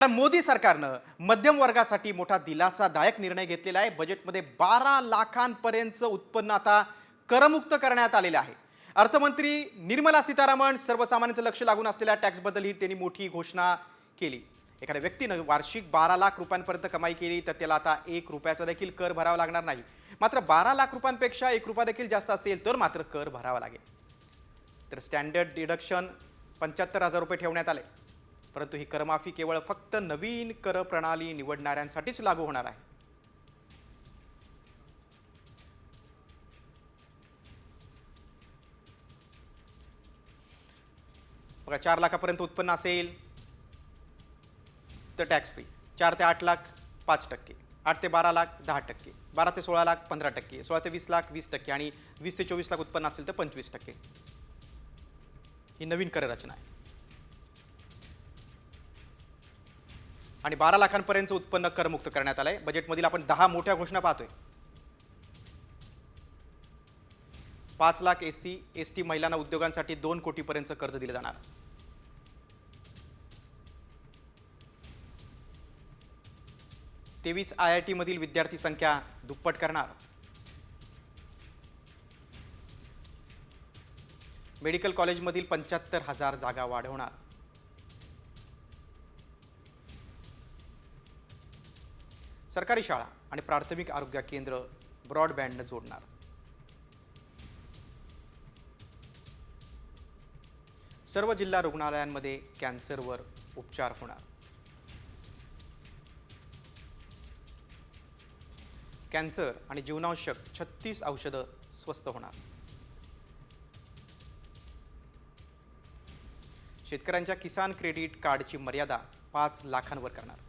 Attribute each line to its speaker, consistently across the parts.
Speaker 1: मोदी सरकारनं मध्यम वर्गासाठी मोठा दिलासादायक निर्णय घेतलेला आहे। बजेटमध्ये 12 लाखांपर्यंतचं उत्पन्न आता करमुक्त करण्यात आलेलं आहे। अर्थमंत्री निर्मला सीतारामन सर्वसामान्यांचं लक्ष लागून असलेल्या टॅक्सबद्दलही त्यांनी मोठी घोषणा केली। एखाद्या व्यक्तीनं वार्षिक 12 लाख रुपयांपर्यंत कमाई केली तर त्याला आता 1 रुपयाचा देखील कर भरावा लागणार नाही। मात्र 12 लाख रुपयांपेक्षा 1 रुपया देखील जास्त असेल तर मात्र कर भरावा लागेल। तर स्टँडर्ड डिडक्शन 75,000 रुपये ठेवण्यात आले, परंतु ही करमाफी केवळ फक्त नवीन कर प्रणाली निवडणाऱ्यांसाठीच लागू होणार आहे। बघा, 4 लाखापर्यंत उत्पन्न असेल तर टॅक्स फ्री, 4 ते 8 लाख 5%, 8 ते 12 लाख 10%, 12 ते 16 लाख 15%, 16 ते 20 लाख 20% आणि 20 ते 24 लाख उत्पन्न असेल तर 25%। ही नवीन कर रचना आहे। आणि 12 लाखांपर्यंतचं उत्पन्न करमुक्त करण्यात आलंय। बजेटमधील आपण 10 मोठ्या घोषणा पाहतोय। 5 लाख एससी एसटी महिलांना उद्योगांसाठी 2 कोटीपर्यंतचं कर्ज दिलं जाणार। 23 IIT मधील विद्यार्थी संख्या दुप्पट करणार। मेडिकल कॉलेजमधील 75,000 जागा वाढवणार। सरकारी शाळा आणि प्राथमिक आरोग्य केंद्र ब्रॉडबँडने जोडणार। सर्व जिल्हा रुग्णालयांमध्ये कॅन्सरवर उपचार होणार। कॅन्सर आणि जीवनावश्यक 36 औषधं स्वस्त होणार। शेतकऱ्यांच्या किसान क्रेडिट कार्डची मर्यादा 5 लाखांवर करणार।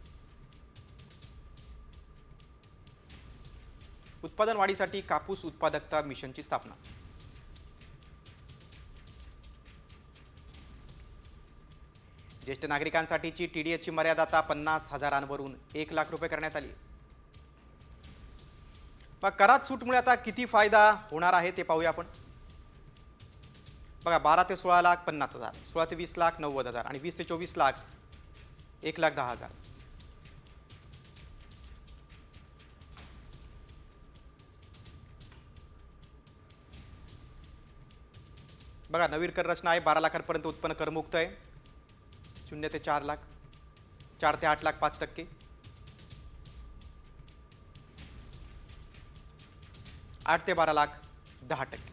Speaker 1: उत्पादन वाढीसाठी कापूस उत्पादकता मिशनची स्थापना। ज्येष्ठ नागरिकांसाठीची TDSची मर्यादा आता 50,000वरून 1 लाख रुपये करण्यात आली। मग करात सूटमुळे आता किती फायदा होणार आहे ते पाहूया आपण। बघा, 12 ते 16 लाख 50,000, 16 ते 20 लाख 90,000 आणि 20 ते 24 लाख 1,10,000। बघा, नवीन कर रचना आहे। 12 लाखांपर्यंत उत्पन्न करमुक्त आहे। 0 ते 4 लाख, 4 ते 8 लाख 5%, 8 ते 12 लाख 10%,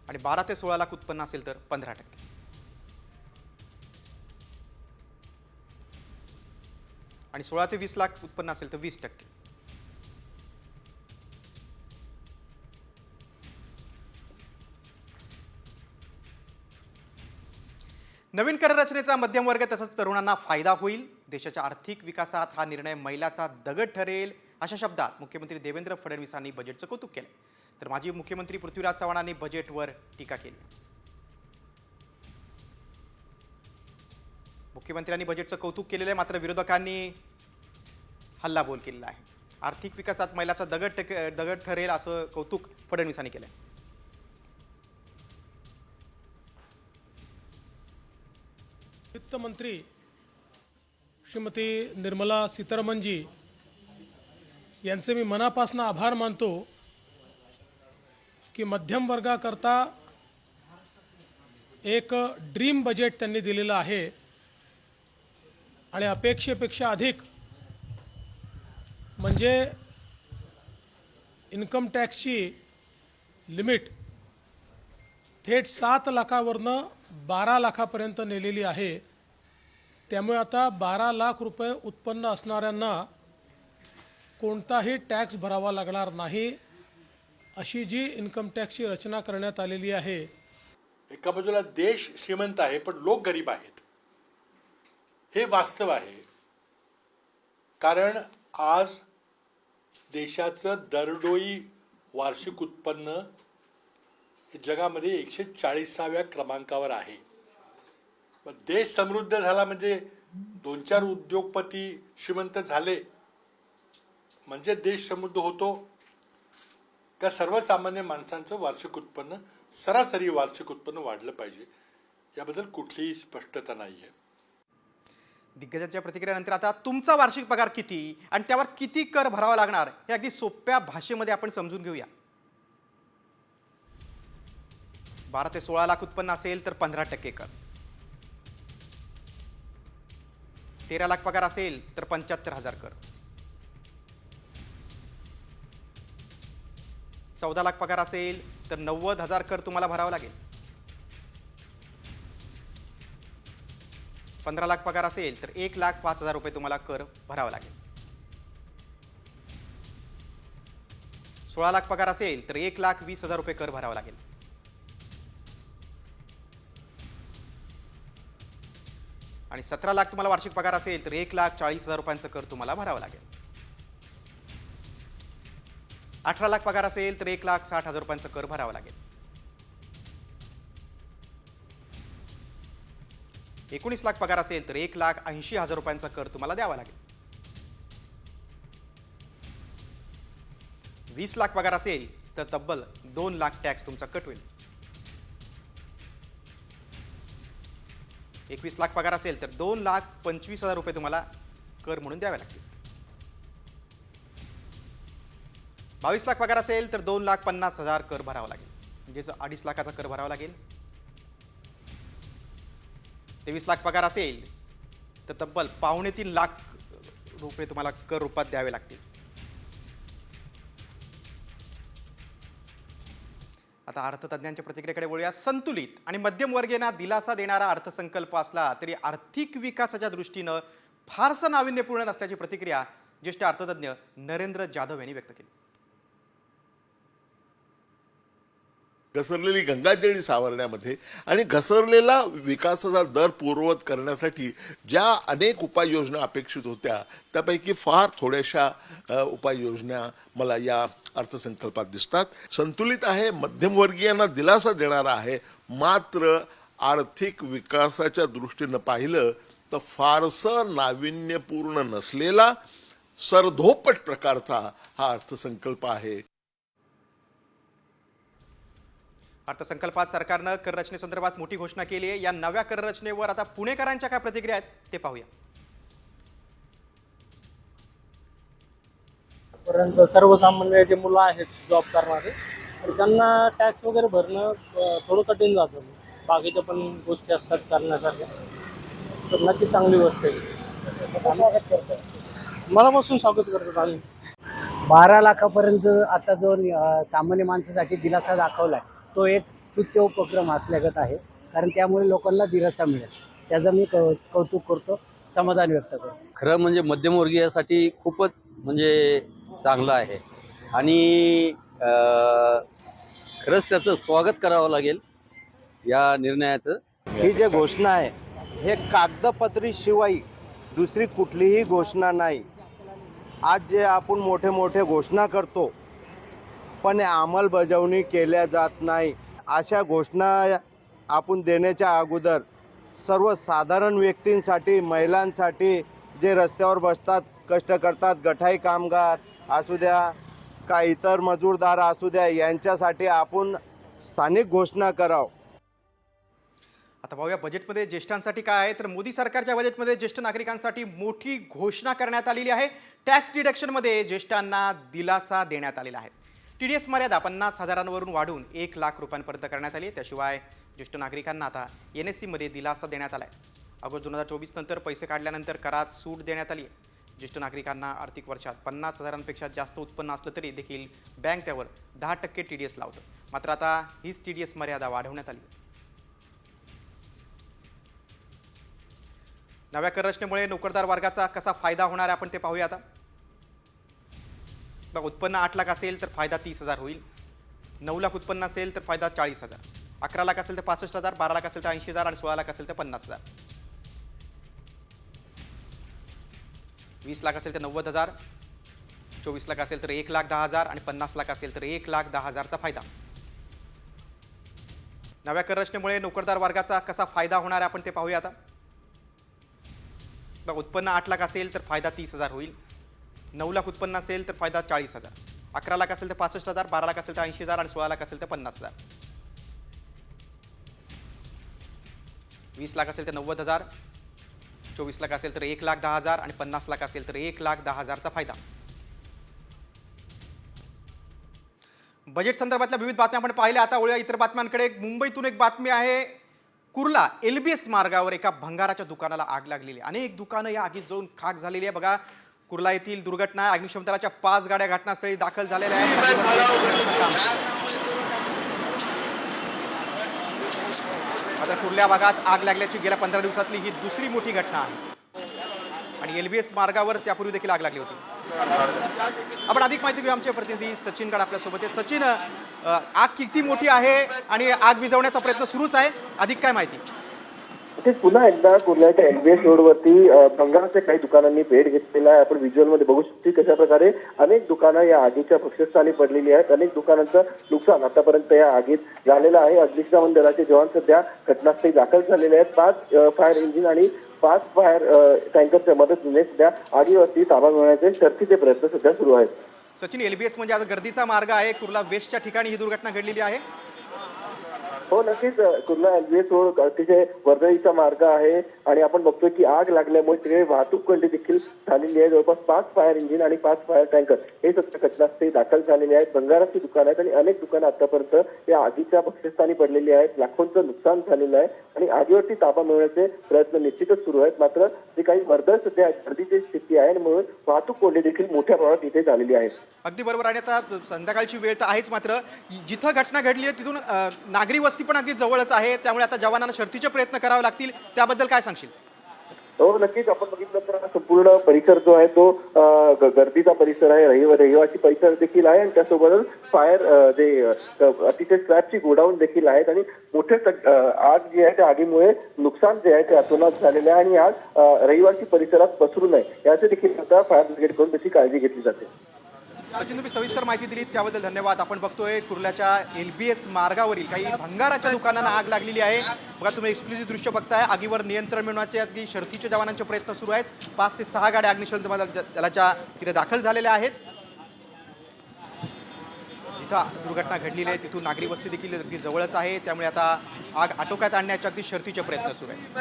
Speaker 1: आणि 12 ते 16 लाख उत्पन्न असेल तर 15%, आणि 16 ते 20 लाख उत्पन्न असेल तर 20%। नवीन कर रचनेचा मध्यम वर्ग तसंच तरुणांना फायदा होईल। देशाच्या आर्थिक विकासात हा निर्णय मैलाचा दगड ठरेल, अशा शब्दात मुख्यमंत्री देवेंद्र फडणवीसांनी बजेटचं कौतुक केलं। तर माजी मुख्यमंत्री पृथ्वीराज चव्हाणांनी बजेटवर टीका केली। मुख्यमंत्र्यांनी बजेटचं कौतुक केलेलं आहे, मात्र विरोधकांनी हल्लाबोल केलेला आहे। आर्थिक विकासात मैलाचा दगड ठरेल असं कौतुक फडणवीसांनी केलं आहे।
Speaker 2: वित्त मंत्री श्रीमती निर्मला सीतारामन जी यांचे मी मनापासून आभार मानतो की मध्यम वर्गाकरता एक ड्रीम बजेट त्यांनी दिलेलं आहे आणि अपेक्षेपेक्षा अधिक म्हणजे इन्कम टॅक्सची लिमिट थेट 7 लाखावरनं 12 लाखापर्यंत नेलेली आहे। त्यामुळे आता 12 लाख रुपये उत्पन्न असणाऱ्यांना कोणताही टॅक्स भरावा लागणार नाही, अशी जी इन्कम टॅक्सची रचना करण्यात आलेली आहे।
Speaker 3: एका बाजूला देश श्रीमंत आहे पण लोक गरीब आहेत, हे वास्तव आहे। कारण आज देशाचं दरडोई वार्षिक उत्पन्न जगामध्ये 140व्या क्रमांकावर आहे। देश समृद्ध झाला म्हणजे 2-4 उद्योगपती श्रीमंत झाले म्हणजे देश समृद्ध होतो का? सर्वसामान्य माणसांचं वार्षिक उत्पन्न, सरासरी वार्षिक उत्पन्न वाढलं पाहिजे। याबद्दल कुठलीही स्पष्टता नाही आहे.
Speaker 1: दिग्गजांच्या प्रतिक्रियानंतर आता तुमचा वार्षिक पगार किती आणि त्यावर किती कर भरावा लागणार हे अगदी सोप्या भाषेमध्ये आपण समजून घेऊया. 12 ते 16 लाख उत्पन्न असेल तर 15% कर, 13 लाख पगार असेल तर 75,000 कर, 14 लाख पगार असेल तर 90,000 कर तुम्हाला भरावा लागेल, 15 लाख पगार असेल तर 1,05,000 रुपये तुम्हाला कर भरावा लागेल, 16 लाख पगार असेल तर 1,20,000 रुपये कर भरावा लागेल, आणि 17 लाख तुम्हाला वार्षिक पगार असेल तर 1,40,000 रुपयांचा कर तुम्हाला भरावा लागेल, 18 लाख पगार असेल तर 1,60,000 रुपयांचा कर भरावा लागेल, 19 लाख पगार असेल तर 1,80,000 रुपयांचा कर तुम्हाला द्यावा लागेल, 20 लाख पगार असेल तर तब्बल 2 लाख टॅक्स तुमचा कट होईल, 21 लाख पगार असेल तर 2,25,000 रुपये तुम्हाला कर म्हणून द्यावे लागतील, 22 लाख पगार असेल तर 2,50,000 कर भरावा लागेल, म्हणजेच 2.5 लाखाचा कर भरावा लागेल, 23 लाख पगार असेल तर तब्बल 2.25 लाख रुपये तुम्हाला कर रूपात द्यावे लागतील. आता अर्थतज्ञांच्या प्रतिक्रियेकडे वळूया. संतुलित आणि मध्यमवर्गीयांना दिलासा देणारा अर्थसंकल्प असला तरी आर्थिक विकासाच्या दृष्टीनं फारसं नाविन्यपूर्ण नसल्याची प्रतिक्रिया ज्येष्ठ अर्थतज्ञ नरेंद्र जाधव यांनी व्यक्त केली.
Speaker 4: घसरलेली गंगाजळी सावरण्यामध्ये आणि घसरलेला विकासाचा दर पूर्ववत करण्यासाठी ज्या अनेक उपाययोजना अपेक्षित होत्या त्यापैकी फार थोड्याशा उपाययोजना मला या अर्थसंकल्पात दिसतात. संतुलित आहे, मध्यमवर्गीयांना दिलासा देणारा आहे, मात्र आर्थिक विकासाच्या दृष्टीनं पाहिलं तर फारसं नाविन्यपूर्ण नसलेला सरधोपट प्रकारचा हा अर्थसंकल्प आहे.
Speaker 1: अर्थसंकल्पात सरकारनं कर रचनेसंदर्भात मोठी घोषणा केली आहे. या नव्या कर रचनेवर आता पुणेकरांच्या काय प्रतिक्रिया आहेत ते पाहूया.
Speaker 5: पर्यंत सर्वसामान्य जे मुलं आहेत जॉब करणारे तर त्यांना टॅक्स वगैरे भरणं थोडं कठीण जातं. बाकीच्या पण गोष्टी असतात करण्यासारख्या, तर नक्की चांगली गोष्ट आहे. स्वागत करतात, मनापासून स्वागत करतात आम्ही.
Speaker 6: 12 लाखापर्यंत आता जो सामान्य माणसासाठी दिलासा दाखवला आहे तो एक स्तुत्य उपक्रम असल्यागत आहे, कारण त्यामुळे लोकांना दिलासा मिळेल. त्याचं मी कौतुक करतो, समाधान व्यक्त करतो.
Speaker 7: खरं म्हणजे मध्यमवर्गीयासाठी खूपच म्हणजे चांगलं आहे आणि खरंच त्याचं स्वागत करावं लागेल या निर्णयाचं.
Speaker 8: ही जे घोषणा आहे हे कागदपत्री शिवाय दुसरी कुठलीही घोषणा नाही. आज जे आपण मोठे मोठे घोषणा करतो पण अंमलबजावणी केल्या जात नाही. अशा घोषणा आपण देण्याच्या अगोदर सर्वसाधारण व्यक्तींसाठी, महिलांसाठी, जे रस्त्यावर बसतात, कष्ट करतात, गठाई कामगार असू द्या का इतर मजूरदार असू द्या, यांच्यासाठी आपण स्थानिक घोषणा करावं.
Speaker 1: आता पाहूया बजेटमध्ये ज्येष्ठांसाठी काय आहे. तर मोदी सरकारच्या बजेटमध्ये ज्येष्ठ नागरिकांसाठी मोठी घोषणा करण्यात आलेली आहे. टॅक्स डिडक्शनमध्ये ज्येष्ठांना दिलासा देण्यात आलेला आहे. TDS मर्यादा 50,000वरून वाढून 1 लाख रुपयांपर्यंत करण्यात आली आहे. त्याशिवाय ज्येष्ठ नागरिकांना आता NSC मध्ये दिलासा देण्यात आला आहे. ऑगस्ट 2024 नंतर पैसे काढल्यानंतर करात सूट देण्यात आली आहे. ज्येष्ठ नागरिकांना आर्थिक वर्षात 50,000पेक्षा जास्त उत्पन्न असलं तरी देखील बँक त्यावर 10% TDS लावतं. मात्र आता हीच TDS मर्यादा वाढवण्यात आली आहे. नव्या कर रचनेमुळे नोकरदार वर्गाचा कसा फायदा होणार आहे आपण ते पाहूया आता. बघा, उत्पन्न 8 लाख असेल तर फायदा 30,000 होईल, 9 लाख उत्पन्न असेल तर फायदा 40,000, 11 लाख असेल तर 65,000, 12 लाख असेल तर 80,000 आणि 16 लाख असेल तर 50,000, 20 लाख असेल तर 90,000, 24 लाख असेल तर 1,10,000 आणि 50 लाख असेल तर 1,10,000चा फायदा. नव्या कर रचनेमुळे नोकरदार वर्गाचा कसा फायदा होणार आहे आपण ते पाहूया आता. बघा, उत्पन्न 8 लाख असेल तर फायदा 30,000 होईल, 9 लाख उत्पन्न असेल तर फायदा 40,000, 11 लाख असेल तर 65,000, 12 लाख असेल तर 80,000 आणि 16 लाख असेल तर 50,000, 20 लाख असेल तर 90,000, 24 लाख असेल तर 1,10,000 आणि 50 लाख असेल तर 1,10,000चा फायदा. बजेट संदर्भातल्या विविध बातम्या आपण पाहिल्या. आता वळूया इतर बातम्यांकडे. मुंबईतून एक बातमी आहे. कुर्ला LBS मार्गावर एका भंगाराच्या दुकानाला आग लागलेली आहे. अनेक दुकानं या आगीत जळून खाक झालेली आहे. बघा, कुर्ला येथील दुर्घटना. अग्निशमन दलाच्या 5 गाड्या घटनास्थळी दाखल झालेल्या आहेत. आता कुर्ला भागात आग लागल्याची गेल्या 15 दिवसातली ही दुसरी मोठी घटना आहे आणि LBS मार्गावरच यापूर्वी देखील आग लागली होती. आपण अधिक माहिती घेऊ. आमचे प्रतिनिधी सचिन गड आपल्यासोबत आहेत. सचिन, आग किती मोठी आहे आणि आग विझवण्याचा प्रयत्न सुरूच आहे, अधिक काय माहिती?
Speaker 9: पुन्हा एकदा कुर्ल्याच्या LBS रोडवरती भंगाराच्या काही दुकानांनी भेट घेतलेला आहे. आपण व्हिज्युअलमध्ये बघू शकतो कशा प्रकारे अनेक दुकानं या आगीच्या भक्षस्थानी पडलेली आहेत. अनेक दुकानांचं नुकसान आतापर्यंत या आगीत झालेलं आहे. अग्निशमन दलाचे जवान सध्या घटनास्थळी दाखल झालेले आहेत. 5 फायर इंजिन आणि 5 फायर टँकरच्या मदतीने सध्या आगीवरती ताबा मिळवण्याचे शर्थीचे प्रयत्न सध्या सुरू आहेत.
Speaker 1: सचिन, LBS म्हणजे आता गर्दीचा मार्ग आहे. कुर्ला वेस्टच्या ठिकाणी ही दुर्घटना घडलेली आहे.
Speaker 9: हो, नक्कीच. कुर्ला LBS रोड अतिशय वर्दळीचा मार्ग आहे आणि आपण बघतोय की आग लागल्यामुळे तिकडे वाहतूक कोंडी देखील झालेली आहे. जवळपास 5 फायर इंजिन आणि 5 फायर टँकर हे सध्या घटनास्थळी दाखल झालेले आहेत. भंगाराची दुकानं आहेत आणि अनेक दुकानं आतापर्यंत या आगीच्या भक्षस्थानी पडलेली आहेत. लाखोंचं नुकसान झालेलं आहे आणि आगीवरती ताबा मिळवण्याचे प्रयत्न निश्चितच सुरू आहेत. मात्र जे काही वर्दळ सध्या गर्दीची स्थिती आहे आणि म्हणून वाहतूक कोंडी देखील मोठ्या प्रमाणात इथे झालेली आहे.
Speaker 1: अगदी बरोबर. आणि आता संध्याकाळची वेळ तर आहेच, मात्र जिथं घटना घडली आहे तिथून नागरी वस्ती पण अगदी जवळच आहे. त्यामुळे आता जवानांना शर्थीचे प्रयत्न करावे लागतील. त्याबद्दल काय सांगशील?
Speaker 9: हो, नक्कीच. आपण बघितलं तर संपूर्ण परिसर जो आहे तो गर्दीचा परिसर आहे. रहिवासी परिसर देखील आहे आणि त्यासोबतच फायर जे अतिशय स्क्रॅपची गोडाऊन देखील आहेत आणि मोठे आग जी आहे त्या आगीमुळे नुकसान जे आहे ते अतोनात झालेलं आहे आणि आग रहिवासी परिसरात पसरू नये याची देखील आता फायर ब्रिगेडकडून त्याची काळजी घेतली जाते.
Speaker 1: सचिन, तुम्ही सविस्तर माहिती दिली त्याबद्दल धन्यवाद. आपण बघतोय कुर्ल्याच्या LBS मार्गावरील काही भंगाराच्या दुकानांना आग लागलेली आहे. बघा, तुम्ही एक्सक्लुझिव्ह दृश्य बघताय. आगीवर नियंत्रण मिळवण्याचे अगदी शर्थीच्या जवानांचे प्रयत्न सुरू आहेत. 5 ते 6 गाड्या अग्निशमन दलाच्या तिथे दाखल झालेल्या आहेत. जिथं दुर्घटना घडलेली आहे तिथून नागरी वस्ती देखील अगदी जवळच आहे. त्यामुळे आता आग आटोक्यात आणण्याचे अगदी शर्थीचे प्रयत्न सुरू आहेत.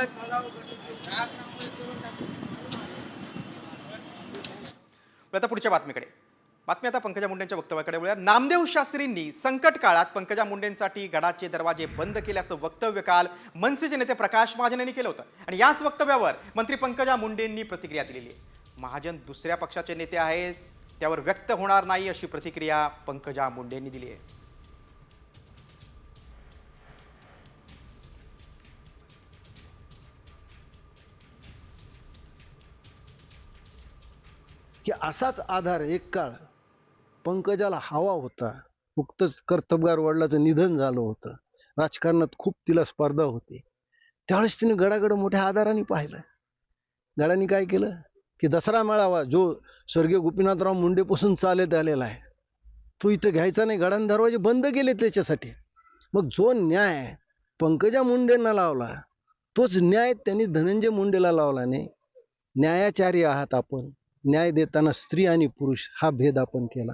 Speaker 1: आता पुढच्या बातमीकडे. बातमी आता पंकजा मुंडेंच्या वक्तव्याकडे वळूया. नामदेव शास्त्रींनी संकट काळात पंकजा मुंडेंसाठी गडाचे दरवाजे बंद केल्याचं वक्तव्य काल मनसेचे नेते प्रकाश महाजन यांनी केलं होतं आणि याच वक्तव्यावर मंत्री पंकजा मुंडेंनी प्रतिक्रिया दिलेली आहे. महाजन दुसऱ्या पक्षाचे नेते आहेत, त्यावर व्यक्त होणार नाही अशी प्रतिक्रिया पंकजा मुंडेंनी दिली आहे.
Speaker 10: की असाच आधार एक काळ पंकजाला हवा होता. नुकतंच कर्तबगार वडिलाचं निधन झालं होतं. राजकारणात खूप तिला स्पर्धा होती. त्यावेळेस तिने गडाकडं मोठ्या आधाराने पाहिलं. गडाने काय केलं की दसरा मेळावा जो स्वर्गीय गोपीनाथराव मुंडेपासून चालत आलेला आहे तो इथं घ्यायचा नाही. गडाने दरवाजे बंद केले त्याच्यासाठी. मग जो न्याय पंकजा मुंडेंना लावला तोच न्याय त्यांनी धनंजय मुंडेला लावला नाही. न्यायाचारी आहात आपण. न्याय देताना स्त्री आणि पुरुष हा भेद आपण केला.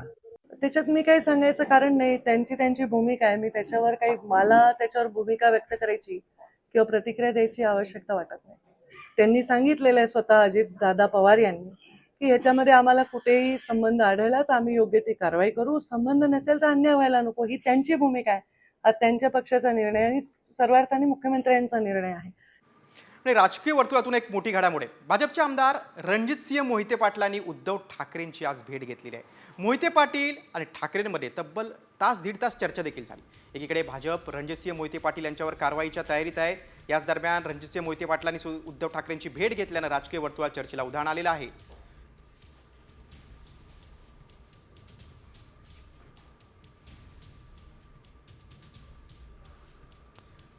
Speaker 11: त्याच्यात मी काही सांगायचं कारण नाही. त्यांची भूमिका आहे. मी त्याच्यावर काही मला त्याच्यावर भूमिका व्यक्त करायची किंवा प्रतिक्रिया द्यायची आवश्यकता वाटत नाही. त्यांनी सांगितलेलं आहे स्वतः अजित दादा पवार यांनी की ह्याच्यामध्ये आम्हाला कुठेही संबंध आढळला तर आम्ही योग्य ती कारवाई करू. संबंध नसेल तर अन्याय व्हायला नको, ही त्यांची भूमिका आहे. हा त्यांच्या पक्षाचा निर्णय आणि सर्वार्थाने मुख्यमंत्र्यांचा निर्णय आहे.
Speaker 1: आणि राजकीय वर्तुळातून एक मोठी घडामोड आहे. भाजपचे आमदार रणजितसिंह मोहिते पाटलांनी उद्धव ठाकरेंची आज भेट घेतलेली आहे. मोहिते पाटील आणि ठाकरेंमध्ये तब्बल दीड तास चर्चा देखील झाली. एकीकडे भाजप रणजितसिंह मोहिते पाटील यांच्यावर कारवाईच्या तयारीत आहे. याच दरम्यान रणजितसिंह मोहिते पाटलांनी उद्धव ठाकरेंची भेट घेतल्यानं राजकीय वर्तुळात चर्चेला उधाण आलेलं आहे.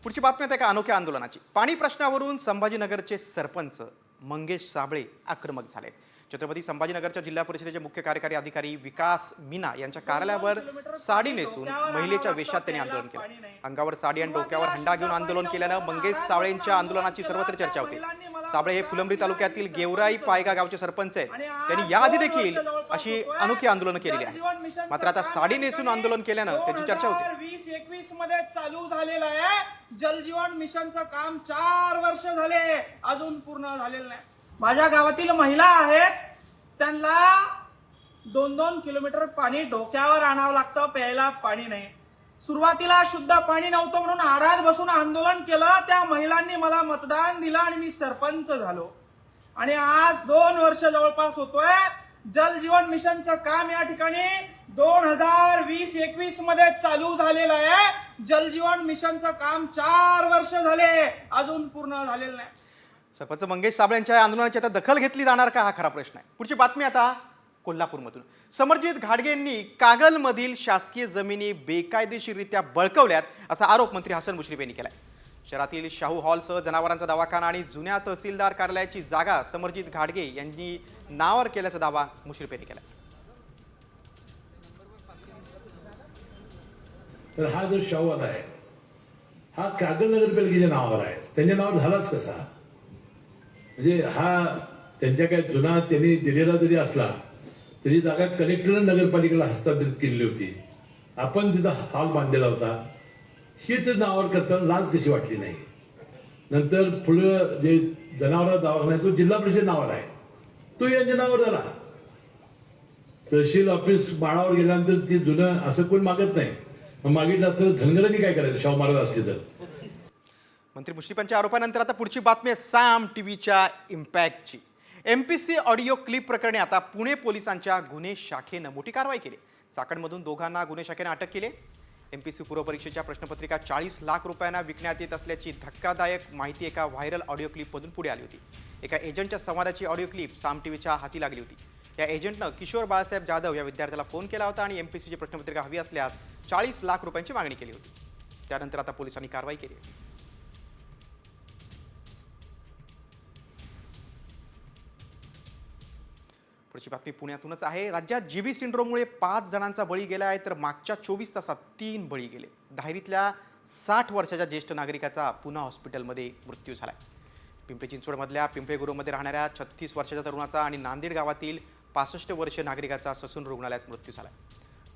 Speaker 1: पुढची बातमी आहे एका अनोख्या आंदोलनाची. पाणी प्रश्नावरून संभाजीनगरचे सरपंच मंगेश साबळे आक्रमक झाले. छत्रपती संभाजीनगरच्या जिल्हा परिषदेचे मुख्य कार्यकारी अधिकारी विकास मीना यांच्या कार्यालयावर साडी नेसून महिलेच्या वेशात त्यांनी आंदोलन केलं. अंगावर साडी आणि डोक्यावर हंडा घेऊन आंदोलन केल्यानं मंगेश साबळेंच्या आंदोलनाची सर्वत्र चर्चा होते. साबळे हे फुलंब्री तालुक्यातील गेवराई पायगा गावचे सरपंच आहेत. त्यांनी याआधी देखील अशी अनोखी आंदोलनं केलेली आहेत. मात्र आता साडी नेसून आंदोलन केल्यानं त्याची चर्चा होते.
Speaker 12: 2021 मध्ये चालू झालेलं आहे. जलजीवन मिशनचं काम 4 वर्ष झाले अजून पूर्ण झालेलं नाही. माझ्या गावातील महिला आहेत, त्यांना 2-2 किलोमीटर पाणी डोक्यावर आणावं लागतं, प्यायला पाणी नाही. सुरुवातीला शुद्ध पाणी नव्हतं म्हणून आडात बसून आंदोलन केलं. त्या महिलांनी मला मतदान दिलं आणि मी सरपंच झालो. आणि आज 2 वर्ष जवळपास होतोय. जलजीवन मिशनचं काम या ठिकाणी 2020-21 मध्ये चालू झालेलं आहे. जलजीवन मिशनचं काम 4 वर्ष झाले अजून पूर्ण झालेलं नाही.
Speaker 1: सरपंच मंगेश साबळे यांच्या आंदोलनाची आता दखल घेतली जाणार का, हा खरा प्रश्न आहे. पुढची बातमी आता कोल्हापूरमधून. समरजित घाडगेंनी कागलमधील शासकीय जमिनी बेकायदेशीररित्या बळकावल्यात असा आरोप मंत्री हसन मुश्रीफ यांनी केलाय. शहरातील शाहू हॉलसह जनावरांचा दवाखाना आणि जुन्या तहसीलदार कार्यालयाची जागा समरजित घाडगे यांनी नावावर केल्याचा दावा मुश्रीफ यांनी केला.
Speaker 13: तर हा जो शाहू हॉल आहे हा कागल नगरपालिकेच्या नावावर आहे. त्यांच्या नावावर झालाच कसा? म्हणजे हा त्यांच्या काय जुना त्यांनी दिलेला जरी असला तरी जागा कलेक्टर नगरपालिकेला हस्तांतरित केलेली होती. आपण तिथं हॉल बांधलेला होता. ही तर नावावर करताना लाज कशी वाटली नाही? नंतर पुढं जे जनावरांचा दवाखाना आहे तो जिल्हा परिषद नावावर आहे, तो यांच्या नावावर झाला. तहसील ऑफिस माळावर गेल्यानंतर ती जुनं असं कोण मागत नाही. मागितलं असतं धनगरांनी काय करायचं शाहू महाराज असते तर.
Speaker 1: मंत्री मुश्रीफांच्या आरोपानंतर आता पुढची बातमी आहे साम टीव्हीच्या इम्पॅक्टची. MPC ऑडिओ क्लिप प्रकरणी आता पुणे पोलिसांच्या गुन्हे शाखेनं मोठी कारवाई केली. चाकणमधून दोघांना गुन्हे शाखेनं अटक केली. MPC पूर्वपरीक्षेच्या प्रश्नपत्रिका 40 लाख रुपयांना विकण्यात येत असल्याची धक्कादायक माहिती एका व्हायरल ऑडिओ क्लिपमधून पुढे आली होती. एका एजंटच्या संवादाची ऑडिओ क्लिप साम टीव्हीच्या हाती लागली होती. या एजंटनं किशोर बाळासाहेब जाधव या विद्यार्थ्याला फोन केला होता आणि MPCची प्रश्नपत्रिका हवी असल्यास 40 लाख रुपयांची मागणी केली होती. त्यानंतर आता पोलिसांनी कारवाई केली. पुढची बातमी पुण्यातूनच आहे. राज्यात जीबी सिंड्रोममुळे 5 जणांचा बळी गेला आहे, तर मागच्या 24 तासात 3 बळी गेले. धायरीतल्या 60 वर्षाच्या ज्येष्ठ नागरिकाचा पुन्हा हॉस्पिटलमध्ये मृत्यू झाला. पिंपरी चिंचवडमधल्या पिंपळेगुरूमध्ये राहणाऱ्या 36 वर्षाच्या तरुणाचा आणि नांदेड गावातील 65 वर्षीय नागरिकाचा ससून रुग्णालयात मृत्यू झाला.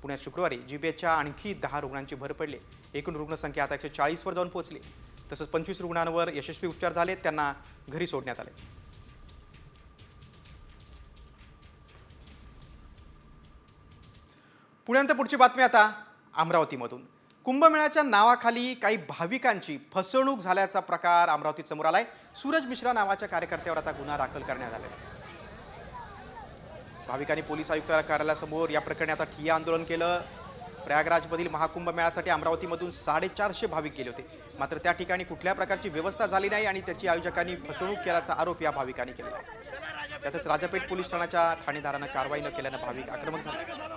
Speaker 1: पुण्यात शुक्रवारी जीबीएचच्या आणखी 10 रुग्णांची भर पडली. एकूण रुग्णसंख्या आता 140 वर जाऊन पोहोचली. तसंच 25 रुग्णांवर यशस्वी उपचार झाले, त्यांना घरी सोडण्यात आले. पुण्यानंतर पुढची बातमी आता अमरावतीमधून. कुंभमेळ्याच्या नावाखाली काही भाविकांची फसवणूक झाल्याचा प्रकार अमरावतीत समोर आलाय. सूरज मिश्रा नावाच्या कार्यकर्त्यावर आता गुन्हा दाखल करण्यात आला. भाविकांनी पोलीस आयुक्त कार्यालयासमोर या प्रकरणी आता ठिय्या आंदोलन केलं. प्रयागराजमधील महाकुंभ मेळ्यासाठी अमरावतीमधून 450 भाविक गेले होते. मात्र त्या ठिकाणी कुठल्या प्रकारची व्यवस्था झाली नाही आणि त्याची आयोजकांनी फसवणूक केल्याचा आरोप या भाविकांनी केला आहे. त्यातच राजापेठ पोलीस ठाण्याच्या ठाणेदारानं कारवाई न केल्यानं भाविक आक्रमक झाले.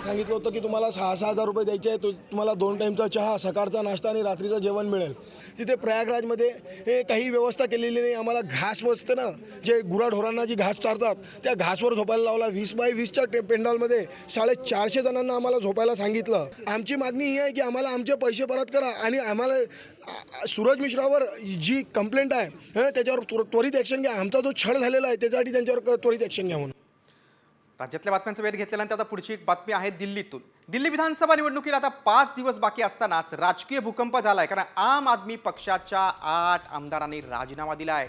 Speaker 14: सांगितलं होतं की तुम्हाला 6,000 रुपये द्यायचे आहे, तुम्हाला 2 टाईमचा चहा, सकाळचा नाश्ता आणि रात्रीचं जेवण मिळेल. तिथे प्रयागराजमध्ये हे काही व्यवस्था केलेली नाही. आम्हाला घास बसतं ना, जे गुराढोरांना जी घास चारतात त्या घासवर झोपायला लावला. 20 बाय 20च्या पेंडॉलमध्ये 450 जणांना आम्हाला झोपायला सांगितलं. आमची मागणी ही आहे की आम्हाला आमचे पैसे परत करा आणि आम्हाला सूरज मिश्रावर जी कंप्लेंट आहे त्याच्यावर त्वरित ॲक्शन घ्या. आमचा जो छळ झालेला आहे त्याच्यासाठी त्यांच्यावर त्वरित ॲक्शन घ्या म्हणून.
Speaker 1: राज्यातल्या बातम्यांचा वेध घेतल्यानंतर आता पुढची एक बातमी आहे दिल्लीतून. दिल्ली विधानसभा निवडणुकीला आता 5 दिवस बाकी असतानाच राजकीय भूकंप झालाय, कारण आम आदमी पक्षाच्या 8 आमदारांनी राजीनामा दिला आहे.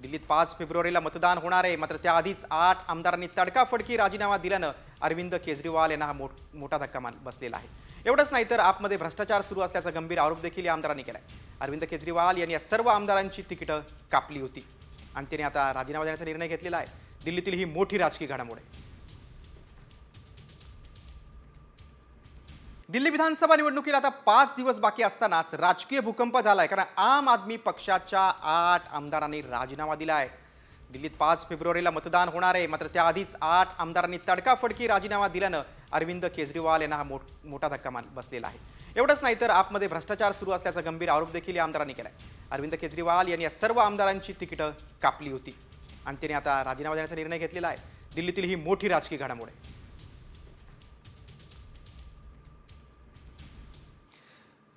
Speaker 1: दिल्लीत 5 फेब्रुवारीला मतदान होणार आहे, मात्र त्याआधीच 8 आमदारांनी तडकाफडकी राजीनामा दिल्यानं अरविंद केजरीवाल यांना मोठा धक्का बसलेला आहे. एवढंच नाही तर आपमध्ये भ्रष्टाचार सुरू असल्याचा गंभीर आरोप देखील या आमदारांनी केलाय. अरविंद केजरीवाल यांनी या सर्व आमदारांची तिकीटं कापली होती आणि त्यांनी आता राजीनामा देण्याचा निर्णय घेतलेला आहे. दिल्लीतील ही मोठी राजकीय घडामोड आहे. दिल्ली विधानसभा निवडणुकीला आता 5 दिवस बाकी असतानाच राजकीय भूकंप झालाय, कारण आम आदमी पक्षाच्या 8 आमदारांनी राजीनामा दिला आहे. दिल्लीत 5 फेब्रुवारीला मतदान होणार आहे, मात्र त्याआधीच 8 आमदारांनी तडकाफडकी राजीनामा दिल्यानं अरविंद केजरीवाल यांना मोठा धक्का बसलेला आहे. एवढंच नाही तर आपमध्ये भ्रष्टाचार सुरू असल्याचा गंभीर आरोप देखील या आमदारांनी केलाय. अरविंद केजरीवाल यांनी या सर्व आमदारांची तिकीटं कापली होती आणि त्यांनी आता राजीनामा देण्याचा निर्णय घेतलेला आहे. दिल्लीतील ही मोठी राजकीय घडामोड आहे.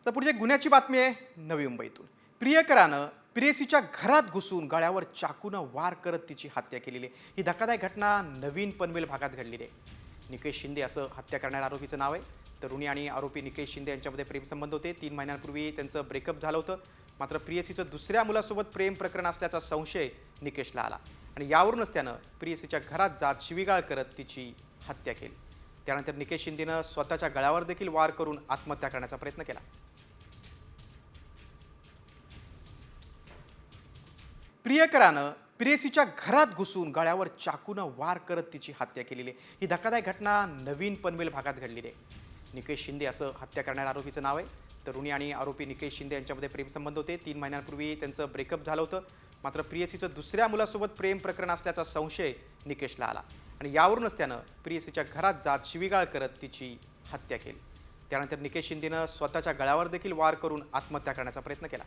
Speaker 1: तर पुढची गुन्ह्याची बातमी आहे नवी मुंबईतून. प्रियकरानं प्रेयसीच्या घरात घुसून गळ्यावर चाकूनं वार करत तिची हत्या केलेली आहे. ही धक्कादायक घटना नवीन पनवेल भागात घडलेली आहे. निकेश शिंदे असं हत्या करणाऱ्या आरोपीचं नाव आहे. तरुणी आणि आरोपी निकेश शिंदे यांच्यामध्ये प्रेमसंबंध होते. 3 महिन्यांपूर्वी त्यांचं ब्रेकअप झालं होतं. मात्र प्रियसीचं दुसऱ्या मुलासोबत प्रेम प्रकरण असल्याचा संशय निकेशला आला आणि यावरूनच त्यानं प्रियसीच्या घरात जात शिवीगाळ करत तिची हत्या केली. त्यानंतर निकेश शिंदेनं स्वतःच्या गळ्यावर देखील वार करून आत्महत्या करण्याचा प्रयत्न केला. प्रियकरानं प्रेयसीच्या घरात घुसून गळ्यावर चाकूनं वार करत तिची हत्या केलेली आहे. ही धक्कादायक घटना नवीन पनवेल भागात घडलेली आहे. निकेश शिंदे असं हत्या करणाऱ्या आरोपीचं नाव आहे. तरुणी आणि आरोपी निकेश शिंदे यांच्यामध्ये प्रेमसंबंध होते. 3 महिन्यांपूर्वी त्यांचं ब्रेकअप झालं होतं. मात्र प्रियसीचं दुसऱ्या मुलासोबत प्रेम प्रकरण असल्याचा संशय निकेशला आला आणि यावरूनच त्यानं प्रियसीच्या घरात जात शिवीगाळ करत तिची हत्या केली. त्यानंतर निकेश शिंदेनं स्वतःच्या गळ्यावर देखील वार करून आत्महत्या करण्याचा प्रयत्न केला.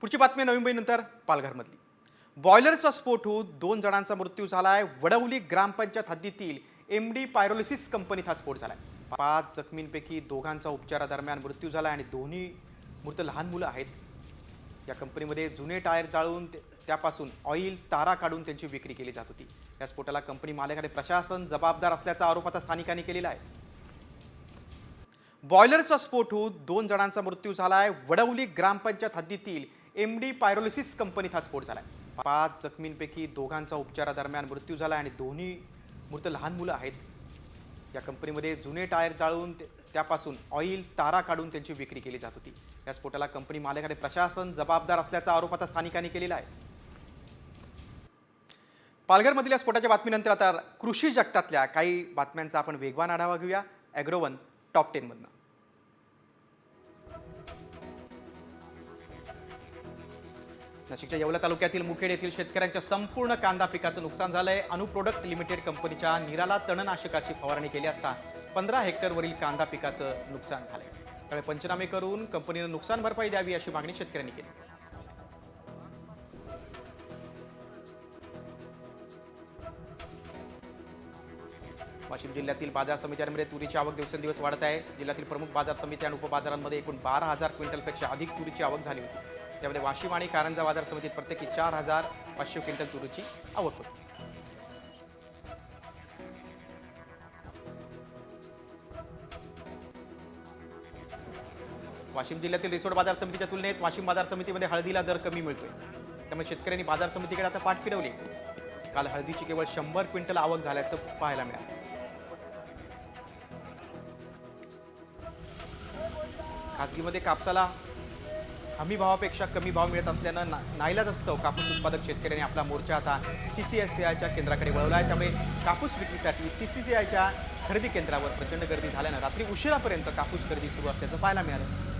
Speaker 1: पुढची बातमी नवी मुंबईनंतर पालघरमधली. बॉयलरचा स्फोट होऊन 2 जणांचा मृत्यू झालाय. वडवली ग्रामपंचायत हद्दीतील MD पायरोलिसिस कंपनीत हा स्फोट झालाय. 5 जखमींपैकी 2घांचा उपचारादरम्यान मृत्यू झाला आणि दोन्ही मृत लहान मुलं आहेत. या कंपनीमध्ये जुने टायर जाळून त्यापासून ऑइल तारा काढून त्यांची विक्री केली जात होती. या स्फोटाला कंपनी मालक आणि प्रशासन जबाबदार असल्याचा आरोप आता स्थानिकांनी केलेला आहे. बॉयलरचा स्फोट होऊन 2 जणांचा मृत्यू झालाय. वडवली ग्रामपंचायत हद्दीतील MD पायरोलिसिस कंपनीत हा स्फोट झालाय. 5 जखमींपैकी 2घांचा उपचारादरम्यान मृत्यू झाला आणि दोन्ही मृत लहान मुलं आहेत. या कंपनीमध्ये जुने टायर जाळून त्यापासून ऑइल तारा काढून त्यांची विक्री केली जात होती. या स्फोटाला कंपनी मालक आणि प्रशासन जबाबदार असल्याचा आरोप आता स्थानिकांनी केलेला आहे. पालघरमधील या स्फोटाच्या बातमीनंतर आता कृषी जगतातल्या काही बातम्यांचा आपण वेगवान आढावा घेऊया. ॲग्रोवन टॉप 10 मधनं. नाशिकच्या येवला तालुक्यातील मुखेड येथील शेतकऱ्यांच्या संपूर्ण कांदा पिकाचं नुकसान झालंय. अनु प्रोडक्ट लिमिटेड कंपनीच्या निराला तणनाशकाची फवारणी केली असता 15 हेक्टरवरील कांदा पिकाचं नुकसान झालंय. त्यामुळे पंचनामे करून कंपनीनं नुकसान भरपाई द्यावी अशी मागणी शेतकऱ्यांनी केली. वाशिम जिल्ह्यातील बाजार समित्यांमध्ये तुरीची आवक दिवसेंदिवस वाढत आहे. जिल्ह्यातील प्रमुख बाजार समित्या आणि उपबाजारांमध्ये एकूण 12,000 क्विंटलपेक्षा अधिक तुरीची आवक झाली होती. त्यामध्ये वाशिम आणि कारंजा बाजार समितीत प्रत्येकी 4,500 क्विंटल तुरीची आवक होती. वाशिम जिल्ह्यातील रिसोड बाजार समितीच्या तुलनेत वाशिम बाजार समितीमध्ये हळदीला दर कमी मिळतोय. त्यामुळे शेतकऱ्यांनी बाजार समितीकडे आता पाठ फिरवली. काल हळदीची केवळ 100 क्विंटल आवक झाल्याचं पाहायला मिळालं. खाजगीमध्ये कापसाला हमी भावापेक्षा कमी भाव मिळत असल्यानं नाईलाजास्तव कापूस उत्पादक शेतकऱ्यांनी आपला मोर्चा आता CCCIच्या केंद्राकडे वळवला आहे. त्यामुळे कापूस विक्रीसाठी CCCIच्या खरेदी केंद्रावर प्रचंड गर्दी झाल्यानं रात्री उशिरापर्यंत कापूस खरेदी सुरू असल्याचं पाहायला मिळालं.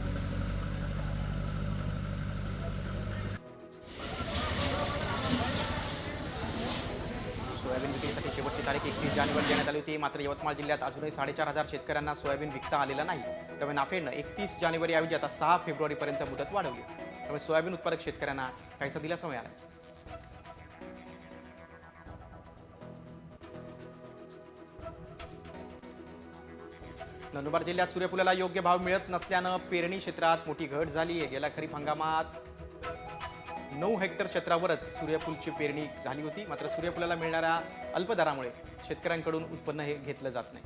Speaker 1: सोयाबीन विक्रीसाठी शेवटची तारीख 31 जानेवारी देण्यात आली होती. मात्र यवतमाळ जिल्ह्यात अजूनही 4,500 शेतकऱ्यांना सोयाबीन विकता आलेलं नाही. त्यामुळे नाफेडनं 31 जानेवारीऐवजी आता 6 फेब्रुवारीपर्यंत मुदत वाढवली. त्यामुळे सोयाबीन उत्पादक शेतकऱ्यांना काहीसा दिलासा मिळाला. नंदुरबार जिल्ह्यात सूर्यफुलाला योग्य भाव मिळत नसल्यानं पेरणी क्षेत्रात मोठी घट झाली आहे. गेल्या खरीप हंगामात 9 हेक्टर क्षेत्रावरच सूर्यफूलची पेरणी झाली होती. मात्र सूर्यफुलाला मिळणाऱ्या अल्पदरामुळे शेतकऱ्यांकडून उत्पन्न हे घेतलं जात नाही.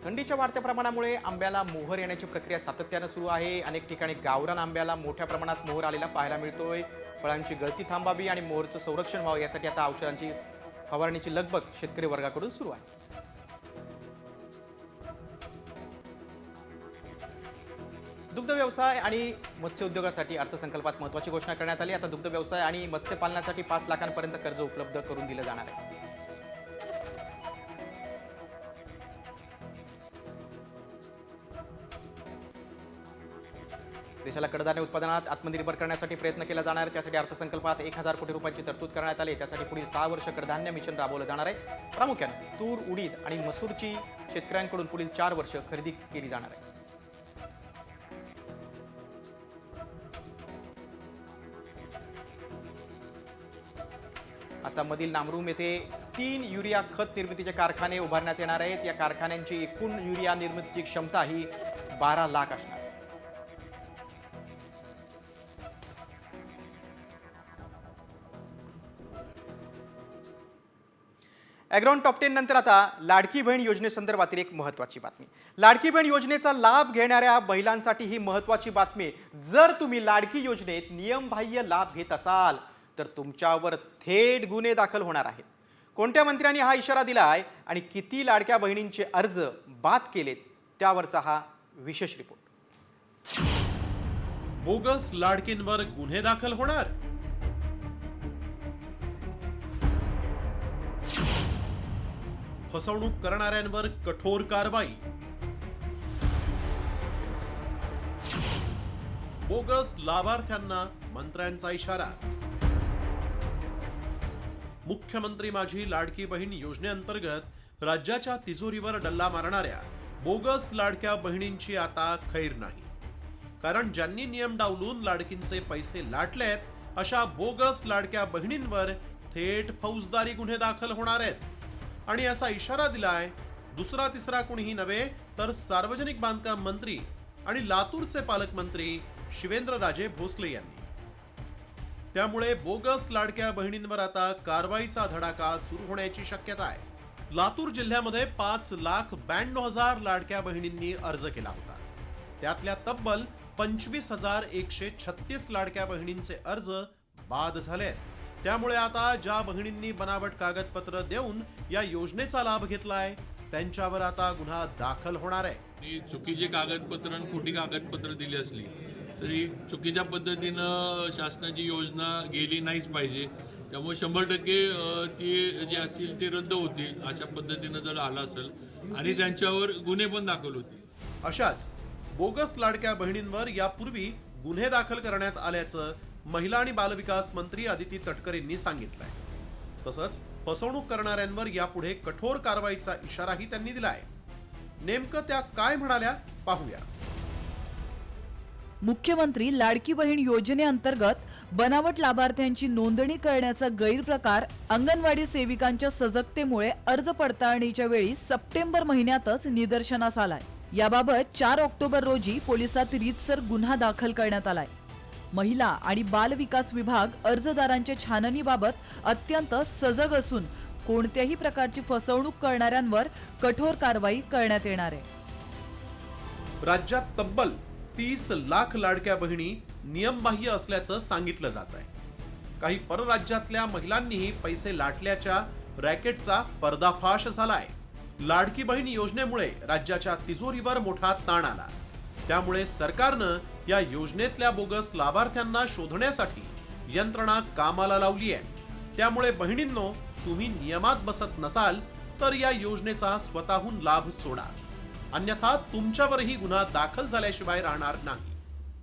Speaker 1: थंडीच्या वाढत्या प्रमाणामुळे आंब्याला मोहर येण्याची प्रक्रिया सातत्यानं सुरू आहे. अनेक ठिकाणी गावरान आंब्याला मोठ्या प्रमाणात मोहर आलेला पाहायला मिळतोय. फळांची गळती थांबावी आणि मोहरचं संरक्षण व्हावं यासाठी आता औषधांची फवारणीची लगबग शेतकरी वर्गाकडून सुरू आहे. दुग्ध व्यवसाय आणि मत्स्य उद्योगासाठी अर्थसंकल्पात महत्त्वाची घोषणा करण्यात आली. आता दुग्ध व्यवसाय आणि मत्स्यपालनासाठी 5 लाखांपर्यंत कर्ज उपलब्ध करून दिलं जाणार आहे. देशाला कडधान्य उत्पादनात आत्मनिर्भर करण्यासाठी प्रयत्न केला जाणार आहे. त्यासाठी अर्थसंकल्पात 1,000 कोटी रुपयांची तरतूद करण्यात आली. त्यासाठी पुढील 6 वर्ष कडधान्य मिशन राबवलं जाणार आहे. प्रामुख्याने तूर, उडीद आणि मसूरची शेतकऱ्यांकडून पुढील 4 वर्ष खरेदी केली जाणार आहे. आसाममधील नामरूम येथे 3 युरिया खत निर्मितीचे कारखाने उभारण्यात येणार आहेत. या कारखान्यांची एकूण युरिया निर्मितीची क्षमता ही 12 लाख असणार. ॲग्राउंड टॉप 10 नंतर आता लाडकी बहीण योजनेसंदर्भातील एक महत्त्वाची बातमी. लाडकी बहीण योजनेचा लाभ घेणाऱ्या महिलांसाठी ही महत्त्वाची बातमी. जर तुम्ही लाडकी योजनेत नियमबाह्य लाभ घेत असाल तर तुमच्यावर थेट गुन्हे दाखल होणार आहेत. कोणत्या मंत्र्यांनी हा इशारा दिलाय आणि किती लाडक्या बहिणींचे अर्ज बाद केलेत त्यावरचा हा विशेष रिपोर्ट.
Speaker 15: बोगस लाडकींवर गुन्हे दाखल होणार? फसवणूक करणाऱ्यांवर कठोर कारवाई. बोगस लाभार्थ्यांना मंत्र्यांचा इशारा. मुख्यमंत्री माझी लाडकी बहीण योजनेअंतर्गत राज्याच्या तिजोरीवर डल्ला मारणाऱ्या बोगस लाडक्या बहिणींची आता खैर नाही. कारण ज्यांनी नियम डावलून लाडकींचे पैसे लाटलेत अशा बोगस लाडक्या बहिणींवर थेट फौजदारी गुन्हे दाखल होणार आहेत. आणि असा इशारा दिलाय दुसरा तिसरा कोणीही नव्हे तर सार्वजनिक बांधकाम मंत्री आणि लातूरचे पालकमंत्री शिवेंद्रराजे भोसले यांनी. त्यामुळे बोगस लाडक्या बहिणींवर आता कारवाईचा धडाका सुरू होण्याची शक्यता आहे. लातूर जिल्ह्यामध्ये 5,92,000 लाडक्या बहिणींनी अर्ज केला होता. त्यातल्या तब्बल 25,136 लाडक्या बहिणींचे अर्ज बाद झाले. त्यामुळे आता ज्या बहिणींनी बनावट कागदपत्र देऊन या योजनेचा लाभ घेतलाय त्यांच्यावर आता गुन्हा दाखल होणार आहे.
Speaker 16: चुकीची कागदपत्र आणि खोटी कागदपत्र दिली असली तरी चुकीच्या पद्धतीनं शासनाची योजना गेली नाहीच पाहिजे. त्यामुळे 100% ती जी असतील ती रद्द होतील अशा पद्धतीनं जर आलं असेल आणि त्यांच्यावर गुन्हे पण दाखल होतील.
Speaker 15: अशाच बोगस लाडक्या बहिणींवर यापूर्वी गुन्हे दाखल करण्यात आल्याचं महिला आणि बालविकास मंत्री अदिती तटकरेंनी सांगितलंय. तसंच फसवणूक करणाऱ्यांवर यापुढे कठोर कारवाईचा इशाराही त्यांनी दिलाय. नेमकं त्या काय म्हणाल्या पाहूया.
Speaker 17: मुख्यमंत्री लाडकी बहीण योजनेअंतर्गत बनावट लाभार्थ्यांची नोंदणी करण्याचा गैरप्रकार अंगणवाडी सेविकांच्या सजगतेमुळे अर्ज पडताळणीच्या वेळी सप्टेंबर महिन्यातच निदर्शनास आलाय. याबाबत 4 ऑक्टोबर रोजी पोलिसात रीतसर गुन्हा दाखल करण्यात आलाय. महिला आणि बाल विकास विभाग अर्जदारांच्या छाननीबाबत अत्यंत सजग असून कोणत्याही प्रकारची फसवणूक करणाऱ्यांवर कठोर कारवाई करण्यात येणार आहे.
Speaker 15: राज्यात तब्बल 30 लाख लाडक्या बहिणी नियमबाह्य असल्याचं सांगितलं जात आहे. काही परराज्यातल्या महिलांनीही पैसे लाटल्याच्या रॅकेटचा पर्दाफाश झालाय. लाडकी बहीण योजनेमुळे राज्याच्या तिजोरीवर मोठा ताण आला. त्यामुळे सरकारनं या योजनेतल्या बोगस लाभार्थ्यांना शोधण्यासाठी यंत्रणा कामाला लावली आहे. त्यामुळे बहिणींनो, तुम्ही नियमात बसत नसाल तर या योजनेचा स्वतःहून लाभ सोडा, अन्यथा तुमच्यावरही गुन्हा दाखल झाल्याशिवाय राहणार नाही.